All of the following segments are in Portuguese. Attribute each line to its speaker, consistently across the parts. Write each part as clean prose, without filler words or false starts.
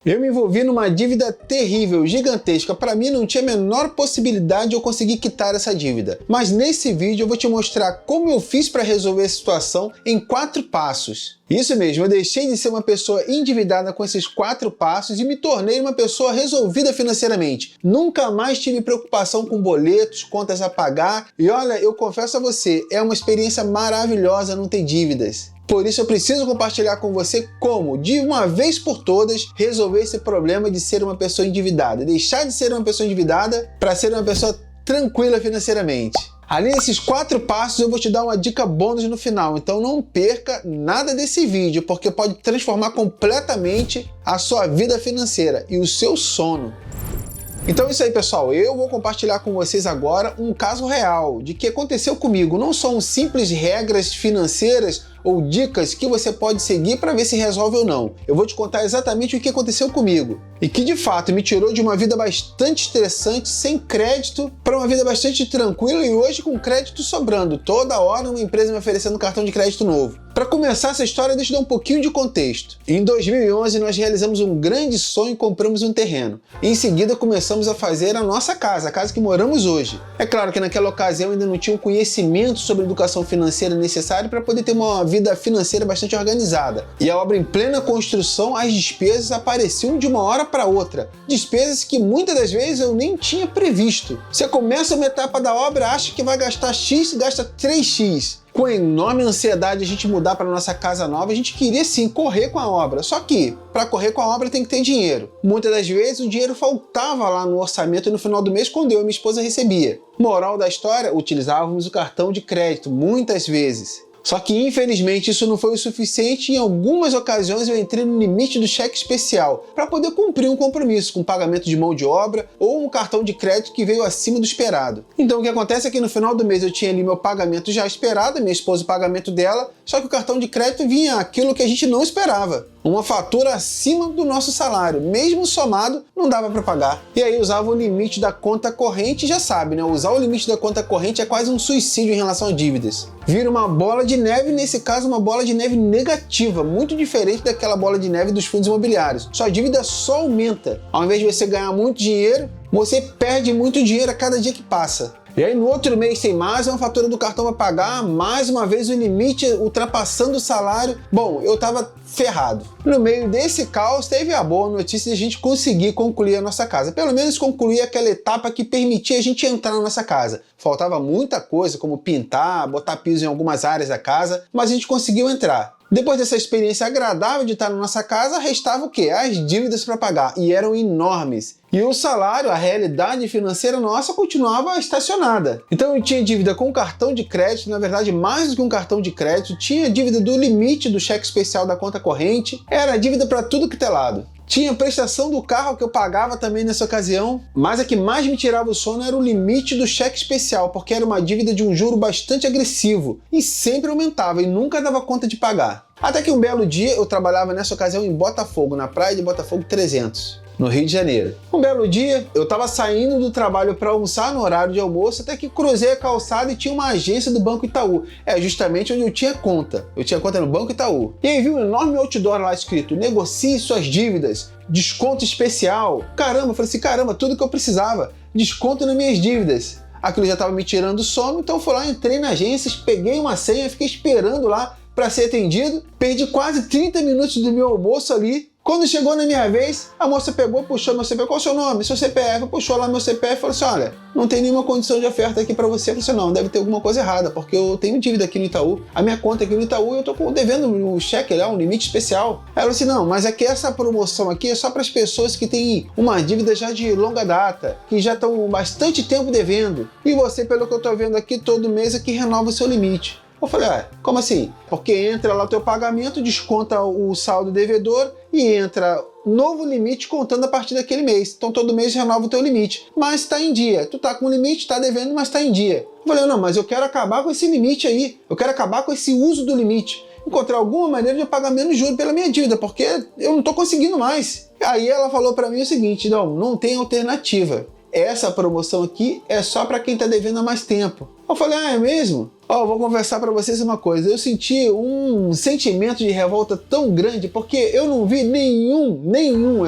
Speaker 1: Eu me envolvi numa dívida terrível, gigantesca. Para mim não tinha a menor possibilidade de eu conseguir quitar essa dívida. Mas nesse vídeo eu vou te mostrar como eu fiz para resolver a situação em 4 passos. Isso mesmo, eu deixei de ser uma pessoa endividada com esses 4 passos e me tornei uma pessoa resolvida financeiramente. Nunca mais tive preocupação com boletos, contas a pagar. E olha, eu confesso a você, é uma experiência maravilhosa não ter dívidas. Por isso eu preciso compartilhar com você como, de uma vez por todas, resolver esse problema de ser uma pessoa endividada. Deixar de ser uma pessoa endividada para ser uma pessoa tranquila financeiramente. Além desses 4 passos, eu vou te dar uma dica bônus no final, então não perca nada desse vídeo, porque pode transformar completamente a sua vida financeira e o seu sono. Então é isso aí, pessoal, eu vou compartilhar com vocês agora um caso real de que aconteceu comigo. Não são simples regras financeiras ou dicas que você pode seguir para ver se resolve ou não. Eu vou te contar exatamente o que aconteceu comigo e que de fato me tirou de uma vida bastante estressante, sem crédito, para uma vida bastante tranquila e hoje com crédito sobrando. Toda hora uma empresa me oferecendo um cartão de crédito novo. Para começar essa história, deixa eu dar um pouquinho de contexto. Em 2011 nós realizamos um grande sonho e compramos um terreno. Em seguida começamos a fazer a nossa casa, a casa que moramos hoje. É claro que naquela ocasião ainda não tinha um conhecimento sobre educação financeira necessário para poder ter uma vida financeira bastante organizada. E a obra em plena construção, as despesas apareciam de uma hora para outra. Despesas que muitas das vezes eu nem tinha previsto. Você começa uma etapa da obra, acha que vai gastar X, gasta 3X. Com enorme ansiedade a gente mudar para nossa casa nova, a gente queria sim correr com a obra. Só que para correr com a obra tem que ter dinheiro. Muitas das vezes o dinheiro faltava lá no orçamento no final do mês quando eu e minha esposa recebia. Moral da história, utilizávamos o cartão de crédito muitas vezes. Só que infelizmente isso não foi o suficiente e em algumas ocasiões eu entrei no limite do cheque especial para poder cumprir um compromisso com pagamento de mão de obra ou um cartão de crédito que veio acima do esperado. Então o que acontece é que no final do mês eu tinha ali meu pagamento já esperado, minha esposa o pagamento dela, só que o cartão de crédito vinha aquilo que a gente não esperava. Uma fatura acima do nosso salário, mesmo somado, não dava para pagar. E aí usava o limite da conta corrente, já sabe, né? Usar o limite da conta corrente é quase um suicídio em relação a dívidas. Vira uma bola de neve, nesse caso uma bola de neve negativa, muito diferente daquela bola de neve dos fundos imobiliários. Sua dívida só aumenta. Ao invés de você ganhar muito dinheiro, você perde muito dinheiro a cada dia que passa. E aí no outro mês tem mais uma fatura do cartão para pagar, mais uma vez o limite ultrapassando o salário. Bom, eu tava ferrado. No meio desse caos teve a boa notícia de a gente conseguir concluir a nossa casa. Pelo menos concluir aquela etapa que permitia a gente entrar na nossa casa. Faltava muita coisa, como pintar, botar piso em algumas áreas da casa, mas a gente conseguiu entrar. Depois dessa experiência agradável de estar na nossa casa, restava o quê? As dívidas para pagar, e eram enormes. E o salário, a realidade financeira nossa continuava estacionada. Então eu tinha dívida com cartão de crédito, na verdade mais do que um cartão de crédito, tinha dívida do limite do cheque especial da conta corrente, era dívida para tudo que é lado. Tinha prestação do carro que eu pagava também nessa ocasião, mas a que mais me tirava o sono era o limite do cheque especial, porque era uma dívida de um juro bastante agressivo e sempre aumentava e nunca dava conta de pagar. Até que um belo dia eu trabalhava nessa ocasião em Botafogo, na praia de Botafogo 300. No Rio de Janeiro. Um belo dia, eu estava saindo do trabalho para almoçar no horário de almoço, até que cruzei a calçada e tinha uma agência do Banco Itaú. É justamente onde eu tinha conta. Eu tinha conta no Banco Itaú. E aí vi um enorme outdoor lá escrito: negocie suas dívidas, desconto especial. Caramba, eu falei assim, caramba, tudo que eu precisava. Desconto nas minhas dívidas. Aquilo já estava me tirando o sono, então eu fui lá, entrei na agência, peguei uma senha, fiquei esperando lá para ser atendido. Perdi quase 30 minutos do meu almoço ali. Quando chegou na minha vez, a moça pegou, puxou meu CPF, qual é o seu nome? Seu CPF, puxou lá meu CPF e falou assim, olha, não tem nenhuma condição de oferta aqui para você. Eu falei assim, não, deve ter alguma coisa errada, porque eu tenho dívida aqui no Itaú, a minha conta aqui no Itaú, eu tô devendo um cheque lá, um limite especial. Ela falou assim, não, mas é que essa promoção aqui é só para as pessoas que têm uma dívida já de longa data, que já estão bastante tempo devendo, e você, pelo que eu tô vendo aqui, todo mês aqui renova o seu limite. Eu falei, como assim? Porque entra lá o teu pagamento, desconta o saldo devedor e entra novo limite contando a partir daquele mês. Então todo mês renova o teu limite. Mas está em dia. Tu tá com limite, tá devendo, mas está em dia. Eu falei, não, mas eu quero acabar com esse limite aí. Eu quero acabar com esse uso do limite. Encontrar alguma maneira de eu pagar menos juros pela minha dívida, porque eu não tô conseguindo mais. Aí ela falou para mim o seguinte, não tem alternativa. Essa promoção aqui é só para quem tá devendo há mais tempo. Eu falei, é mesmo? Ó, vou conversar para vocês uma coisa, eu senti um sentimento de revolta tão grande porque eu não vi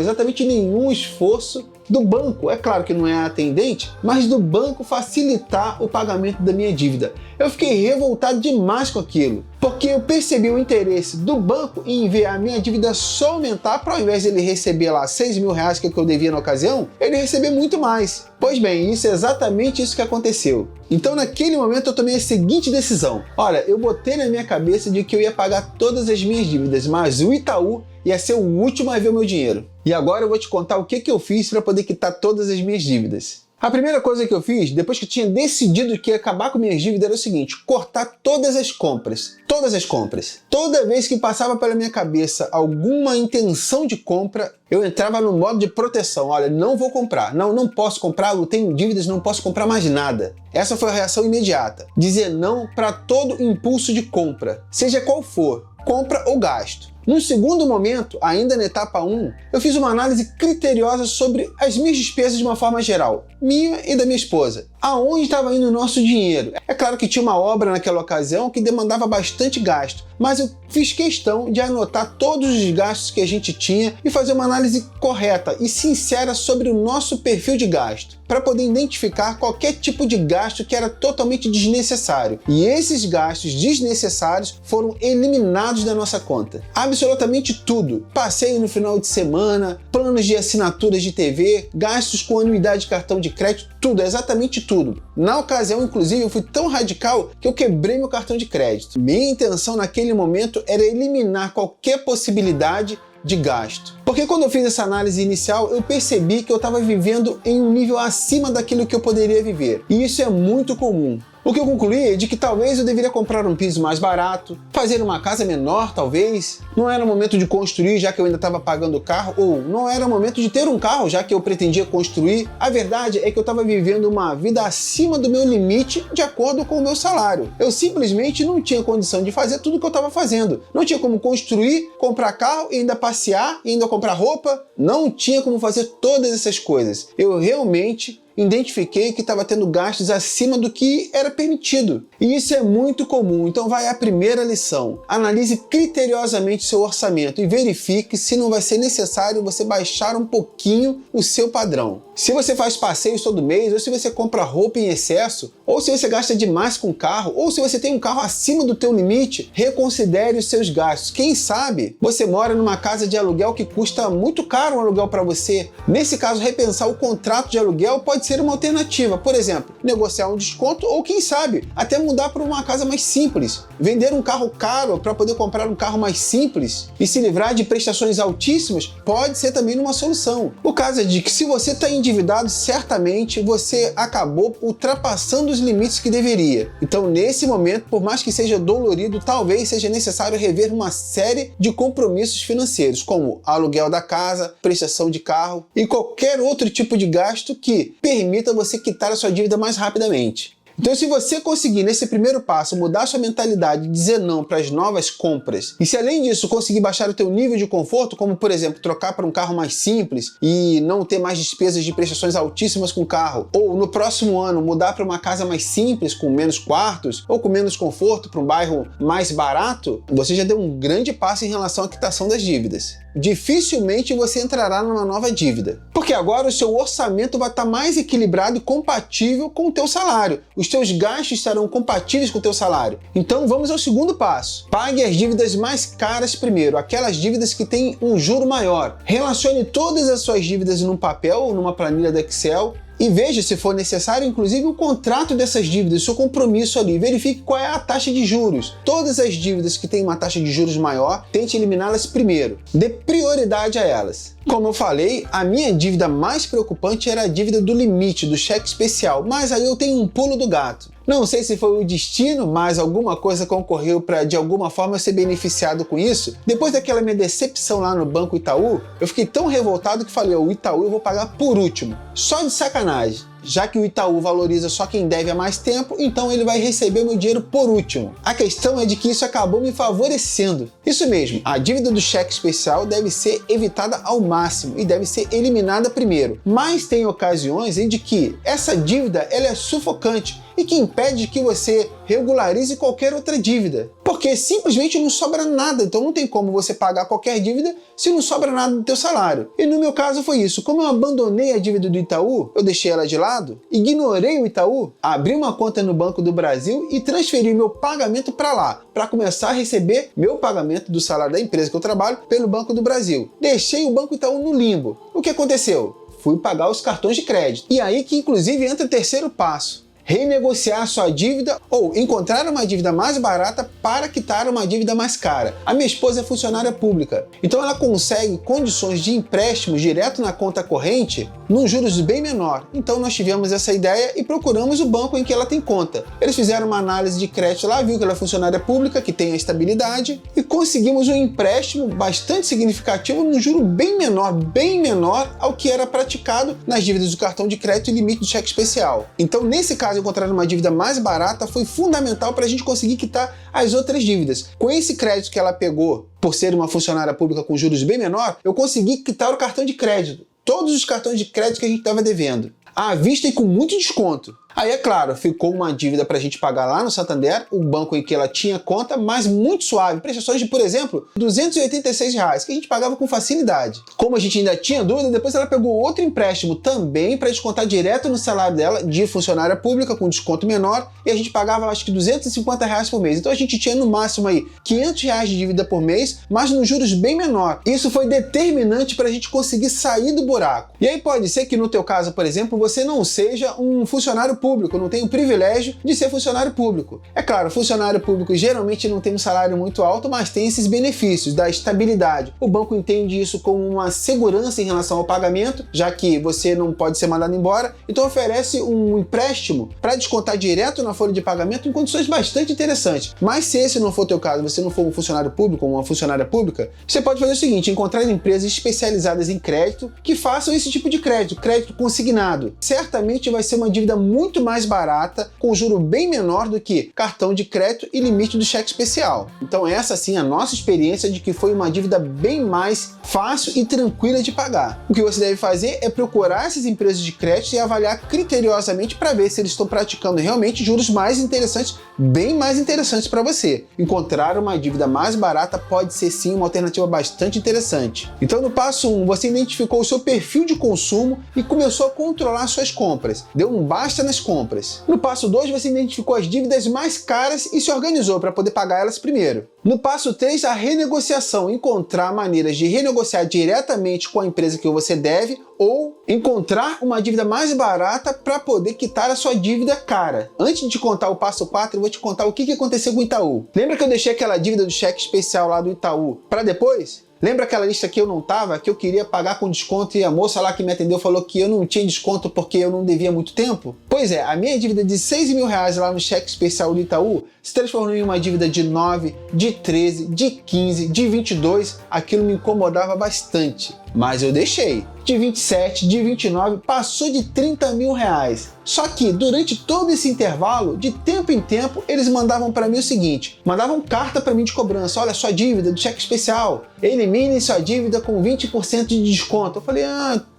Speaker 1: exatamente nenhum esforço do banco, é claro que não é atendente, mas do banco facilitar o pagamento da minha dívida. Eu fiquei revoltado demais com aquilo, porque eu percebi o interesse do banco em ver a minha dívida só aumentar, para ao invés de ele receber lá 6 mil reais que eu devia na ocasião, ele receber muito mais. Pois bem, isso é exatamente isso que aconteceu. Então naquele momento eu tomei a seguinte decisão. Olha, eu botei na minha cabeça de que eu ia pagar todas as minhas dívidas, mas o Itaú ia ser o último a ver o meu dinheiro. E agora eu vou te contar o que eu fiz para poder quitar todas as minhas dívidas. A primeira coisa que eu fiz, depois que eu tinha decidido que ia acabar com minhas dívidas, era o seguinte: cortar todas as compras. Todas as compras. Toda vez que passava pela minha cabeça alguma intenção de compra, eu entrava no modo de proteção. Olha, não vou comprar. Não posso comprar, eu tenho dívidas, não posso comprar mais nada. Essa foi a reação imediata. Dizer não para todo impulso de compra, seja qual for, compra ou gasto. Num segundo momento, ainda na etapa 1, eu fiz uma análise criteriosa sobre as minhas despesas de uma forma geral, minha e da minha esposa. Aonde estava indo o nosso dinheiro? É claro que tinha uma obra naquela ocasião que demandava bastante gasto, mas eu fiz questão de anotar todos os gastos que a gente tinha e fazer uma análise correta e sincera sobre o nosso perfil de gasto, para poder identificar qualquer tipo de gasto que era totalmente desnecessário. E esses gastos desnecessários foram eliminados da nossa conta. Absolutamente tudo. Passeio no final de semana, planos de assinaturas de TV, gastos com anuidade de cartão de crédito, tudo, exatamente tudo. Na ocasião, inclusive, eu fui tão radical que eu quebrei meu cartão de crédito. Minha intenção naquele momento era eliminar qualquer possibilidade de gasto. Porque quando eu fiz essa análise inicial, eu percebi que eu estava vivendo em um nível acima daquilo que eu poderia viver. E isso é muito comum. O que eu concluí é de que talvez eu deveria comprar um piso mais barato, fazer uma casa menor talvez, não era o momento de construir já que eu ainda estava pagando o carro, ou não era o momento de ter um carro já que eu pretendia construir. A verdade é que eu estava vivendo uma vida acima do meu limite de acordo com o meu salário. Eu simplesmente não tinha condição de fazer tudo o que eu estava fazendo. Não tinha como construir, comprar carro e ainda passear e ainda comprar roupa. Não tinha como fazer todas essas coisas. Eu realmente identifiquei que estava tendo gastos acima do que era permitido. E isso é muito comum, então vai a primeira lição. Analise criteriosamente seu orçamento e verifique se não vai ser necessário você baixar um pouquinho o seu padrão. Se você faz passeios todo mês, ou se você compra roupa em excesso, ou se você gasta demais com carro, ou se você tem um carro acima do teu limite, reconsidere os seus gastos. Quem sabe você mora numa casa de aluguel que custa muito caro um aluguel para você. Nesse caso, repensar o contrato de aluguel pode ser uma alternativa. Por exemplo, negociar um desconto ou, quem sabe, até mudar para uma casa mais simples. Vender um carro caro para poder comprar um carro mais simples e se livrar de prestações altíssimas pode ser também uma solução. O caso é de que se você está endividado, certamente você acabou ultrapassando os limites que deveria. Então, nesse momento, por mais que seja dolorido, talvez seja necessário rever uma série de compromissos financeiros, como aluguel da casa, prestação de carro e qualquer outro tipo de gasto que permita você quitar a sua dívida mais rapidamente. Então, se você conseguir, nesse primeiro passo, mudar sua mentalidade e dizer não para as novas compras, e se além disso conseguir baixar o teu nível de conforto, como por exemplo, trocar para um carro mais simples e não ter mais despesas de prestações altíssimas com o carro, ou no próximo ano mudar para uma casa mais simples, com menos quartos, ou com menos conforto, para um bairro mais barato, você já deu um grande passo em relação à quitação das dívidas. Dificilmente você entrará numa nova dívida, porque agora o seu orçamento vai estar mais equilibrado e compatível com o teu salário. Os teus gastos estarão compatíveis com o teu salário. Então vamos ao segundo passo. Pague as dívidas mais caras primeiro, aquelas dívidas que têm um juro maior. Relacione todas as suas dívidas num papel ou numa planilha do Excel e veja, se for necessário, inclusive o contrato dessas dívidas, seu compromisso ali. Verifique qual é a taxa de juros. Todas as dívidas que têm uma taxa de juros maior, tente eliminá-las primeiro. Dê prioridade a elas. Como eu falei, a minha dívida mais preocupante era a dívida do limite, do cheque especial, mas aí eu tenho um pulo do gato. Não sei se foi o destino, mas alguma coisa concorreu para de alguma forma eu ser beneficiado com isso. Depois daquela minha decepção lá no Banco Itaú, eu fiquei tão revoltado que falei, o Itaú eu vou pagar por último, só de sacanagem. Já que o Itaú valoriza só quem deve há mais tempo, então ele vai receber o meu dinheiro por último. A questão é de que isso acabou me favorecendo. Isso mesmo, a dívida do cheque especial deve ser evitada ao máximo e deve ser eliminada primeiro. Mas tem ocasiões em de que essa dívida ela é sufocante. e que impede que você regularize qualquer outra dívida. Porque simplesmente não sobra nada, então não tem como você pagar qualquer dívida se não sobra nada do teu salário. E no meu caso foi isso. Como eu abandonei a dívida do Itaú, eu deixei ela de lado, ignorei o Itaú, abri uma conta no Banco do Brasil e transferi meu pagamento para lá, para começar a receber meu pagamento do salário da empresa que eu trabalho pelo Banco do Brasil. Deixei o Banco Itaú no limbo. O que aconteceu? Fui pagar os cartões de crédito. E aí que inclusive entra o terceiro passo. Renegociar sua dívida ou encontrar uma dívida mais barata para quitar uma dívida mais cara. A minha esposa é funcionária pública, então ela consegue condições de empréstimo direto na conta corrente num juros bem menor. Então nós tivemos essa ideia e procuramos o banco em que ela tem conta. Eles fizeram uma análise de crédito lá, viu que ela é funcionária pública, que tem a estabilidade, e conseguimos um empréstimo bastante significativo num juro bem menor ao que era praticado nas dívidas do cartão de crédito e limite do cheque especial. Então nesse caso, encontrar uma dívida mais barata foi fundamental para a gente conseguir quitar as outras dívidas. Com esse crédito que ela pegou, por ser uma funcionária pública com juros bem menor, eu consegui quitar o cartão de crédito. Todos os cartões de crédito que a gente estava devendo, à vista e com muito desconto. Aí, é claro, ficou uma dívida para a gente pagar lá no Santander, o banco em que ela tinha conta, mas muito suave. Prestações de, por exemplo, R$ 286, que a gente pagava com facilidade. Como a gente ainda tinha dúvida, depois ela pegou outro empréstimo também para descontar direto no salário dela, de funcionária pública, com desconto menor, e a gente pagava acho que R$ 250 por mês. Então a gente tinha no máximo aí R$ 500 de dívida por mês, mas nos juros bem menor. Isso foi determinante para a gente conseguir sair do buraco. E aí pode ser que no teu caso, por exemplo, você não seja um funcionário público, não tem o privilégio de ser funcionário público. É claro, funcionário público geralmente não tem um salário muito alto, mas tem esses benefícios da estabilidade. O banco entende isso como uma segurança em relação ao pagamento, já que você não pode ser mandado embora, então oferece um empréstimo para descontar direto na folha de pagamento em condições bastante interessantes. Mas se esse não for o teu caso, você não for um funcionário público ou uma funcionária pública, você pode fazer o seguinte: encontrar empresas especializadas em crédito que façam esse tipo de crédito consignado. Certamente vai ser uma dívida muito mais barata, com juro bem menor do que cartão de crédito e limite do cheque especial. Então essa sim é a nossa experiência de que foi uma dívida bem mais fácil e tranquila de pagar. O que você deve fazer é procurar essas empresas de crédito e avaliar criteriosamente para ver se eles estão praticando realmente juros mais interessantes, bem mais interessantes para você. Encontrar uma dívida mais barata pode ser sim uma alternativa bastante interessante. Então no passo 1, você identificou o seu perfil de consumo e começou a controlar suas compras. Deu um basta nas compras. No passo 2, você identificou as dívidas mais caras e se organizou para poder pagar elas primeiro. No passo 3, a renegociação, encontrar maneiras de renegociar diretamente com a empresa que você deve ou encontrar uma dívida mais barata para poder quitar a sua dívida cara. Antes de te contar o passo 4, eu vou te contar o que aconteceu com o Itaú. Lembra que eu deixei aquela dívida do cheque especial lá do Itaú para depois? Lembra aquela lista que eu não tava, que eu queria pagar com desconto e a moça lá que me atendeu falou que eu não tinha desconto porque eu não devia muito tempo? Pois é, a minha dívida de R$6.000 lá no cheque especial do Itaú se transformou em uma dívida de 9, de 13, de 15, de 22. Aquilo me incomodava bastante, mas eu deixei. De 27, de 29, passou de R$30.000. Só que durante todo esse intervalo, de tempo em tempo, eles mandavam para mim o seguinte: mandavam carta para mim de cobrança. Olha, sua dívida do cheque especial, elimine sua dívida com 20% de desconto. Eu falei,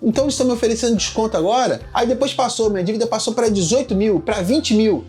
Speaker 1: então eles estão me oferecendo desconto agora? Aí depois minha dívida passou para 18.000, para 20.000.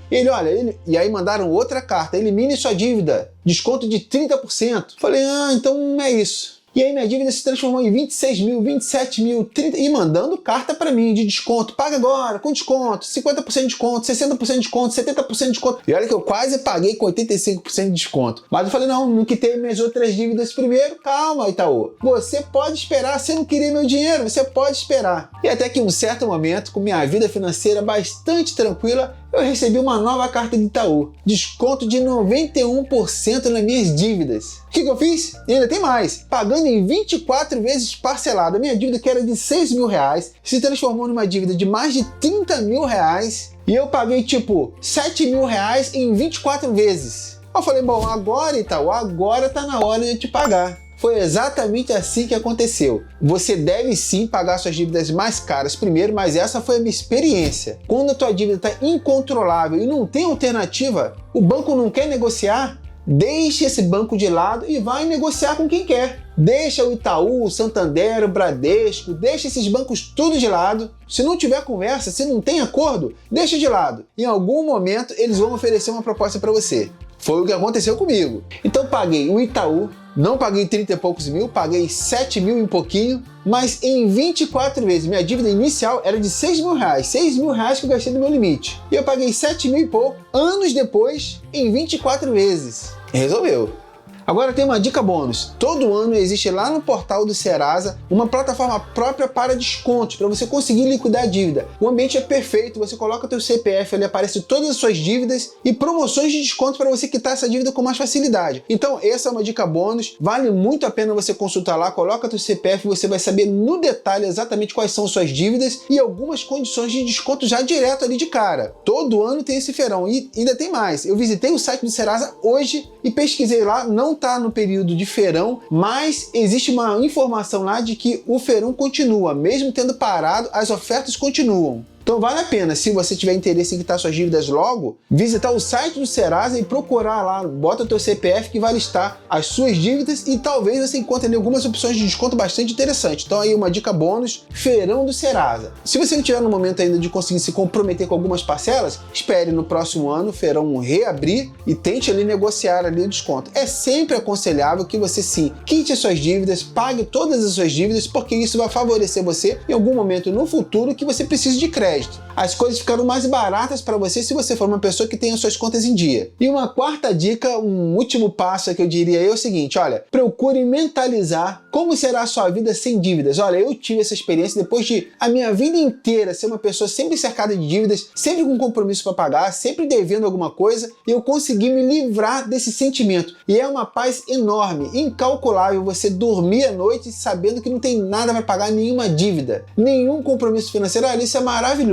Speaker 1: E aí mandaram outra carta: elimine sua dívida, desconto de 30%. Eu falei, então é isso. E aí minha dívida se transformou em 26.000, 27.000, 30 e mandando carta para mim de desconto. Paga agora, com desconto, 50% de desconto, 60% de desconto, 70% de desconto. E olha que eu quase paguei com 85% de desconto. Mas eu falei, não quitei minhas outras dívidas primeiro. Calma, Itaú. Você pode esperar, você não queria meu dinheiro, você pode esperar. E até que em um certo momento, com minha vida financeira bastante tranquila, eu recebi uma nova carta de Itaú. Desconto de 91% nas minhas dívidas. O que eu fiz? E ainda tem mais. Pagando em 24 vezes parcelado. A minha dívida, que era de R$6.000, se transformou numa dívida de mais de R$30.000. E eu paguei tipo R$7.000 em 24 vezes. Eu falei, bom, agora Itaú, agora tá na hora de eu te pagar. Foi exatamente assim que aconteceu. Você deve sim pagar suas dívidas mais caras primeiro, mas essa foi a minha experiência. Quando a tua dívida está incontrolável e não tem alternativa, o banco não quer negociar, Deixe esse banco de lado e vai negociar com quem quer. Deixa o Itaú, o Santander, o Bradesco, deixa esses bancos tudo de lado. Se não tiver conversa, se não tem acordo, deixa de lado. Em algum momento eles vão oferecer uma proposta para você. Foi o que aconteceu comigo. Então paguei o Itaú, não paguei 30 e poucos mil, paguei 7 mil e um pouquinho, mas em 24 vezes. Minha dívida inicial era de 6 mil reais, 6 mil reais que eu gastei do meu limite. E eu paguei 7 mil e pouco, anos depois, em 24 vezes. Resolveu. Agora tem uma dica bônus. Todo ano existe lá no portal do Serasa uma plataforma própria para descontos, para você conseguir liquidar a dívida. O ambiente é perfeito, você coloca o teu CPF, ali aparece todas as suas dívidas e promoções de desconto para você quitar essa dívida com mais facilidade. Então essa é uma dica bônus, vale muito a pena você consultar lá, coloca teu CPF, você vai saber no detalhe exatamente quais são suas dívidas e algumas condições de desconto já direto ali de cara. Todo ano tem esse feirão e ainda tem mais. Eu visitei o site do Serasa hoje e pesquisei lá, não está no período de feirão, mas existe uma informação lá de que o feirão continua, mesmo tendo parado, as ofertas continuam. Então vale a pena, se você tiver interesse em quitar suas dívidas logo, visitar o site do Serasa e procurar lá, bota o teu CPF que vai listar as suas dívidas e talvez você encontre ali algumas opções de desconto bastante interessantes. Então aí uma dica bônus, feirão do Serasa. Se você não tiver no momento ainda de conseguir se comprometer com algumas parcelas, espere no próximo ano o feirão reabrir e tente ali negociar ali o desconto. É sempre aconselhável que você sim, quite as suas dívidas, pague todas as suas dívidas, porque isso vai favorecer você em algum momento no futuro que você precise de crédito. As coisas ficaram mais baratas para você se você for uma pessoa que tem as suas contas em dia. E uma quarta dica, um último passo que eu diria é o seguinte, olha, procure mentalizar como será a sua vida sem dívidas. Olha, eu tive essa experiência depois de a minha vida inteira ser uma pessoa sempre cercada de dívidas, sempre com compromisso para pagar, sempre devendo alguma coisa, e eu consegui me livrar desse sentimento. E é uma paz enorme, incalculável você dormir à noite sabendo que não tem nada para pagar, nenhuma dívida, nenhum compromisso financeiro. Olha, isso é maravilhoso.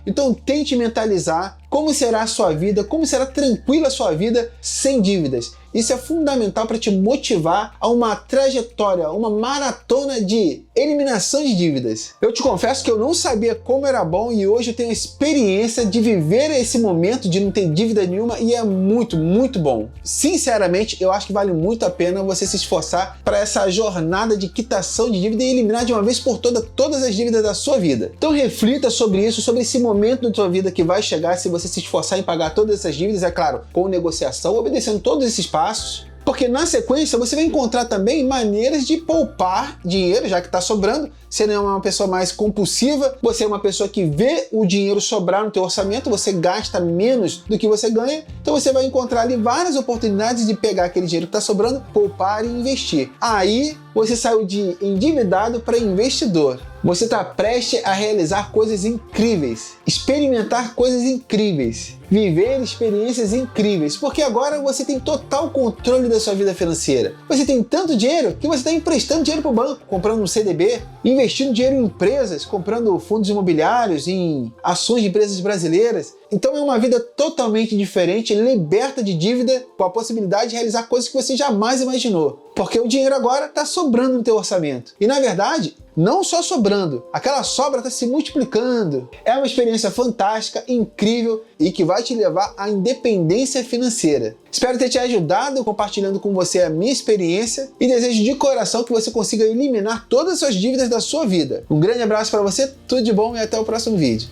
Speaker 1: Então tente mentalizar como será a sua vida, como será tranquila a sua vida sem dívidas. Isso é fundamental para te motivar a uma trajetória, uma maratona de eliminação de dívidas. Eu te confesso que eu não sabia como era bom e hoje eu tenho a experiência de viver esse momento de não ter dívida nenhuma e é muito, muito bom. Sinceramente, eu acho que vale muito a pena você se esforçar para essa jornada de quitação de dívida e eliminar de uma vez por todas as dívidas da sua vida. Então reflita sobre isso, sobre esse momento da sua vida que vai chegar se você se esforçar em pagar todas essas dívidas, é claro, com negociação, obedecendo todos esses passos. Porque na sequência você vai encontrar também maneiras de poupar dinheiro, já que está sobrando. Você não é uma pessoa mais compulsiva, você é uma pessoa que vê o dinheiro sobrar no teu orçamento, você gasta menos do que você ganha, então você vai encontrar ali várias oportunidades de pegar aquele dinheiro que está sobrando, poupar e investir. Aí você saiu de endividado para investidor. Você está prestes a realizar coisas incríveis, experimentar coisas incríveis, viver experiências incríveis, porque agora você tem total controle da sua vida financeira. Você tem tanto dinheiro que você está emprestando dinheiro para o banco, comprando um CDB, investindo dinheiro em empresas, comprando fundos imobiliários, em ações de empresas brasileiras. Então é uma vida totalmente diferente, liberta de dívida, com a possibilidade de realizar coisas que você jamais imaginou. Porque o dinheiro agora está sobrando no teu orçamento. E na verdade, não só sobrando, aquela sobra está se multiplicando. É uma experiência fantástica, incrível e que vai te levar à independência financeira. Espero ter te ajudado compartilhando com você a minha experiência e desejo de coração que você consiga eliminar todas as suas dívidas da sua vida. Um grande abraço para você, tudo de bom e até o próximo vídeo.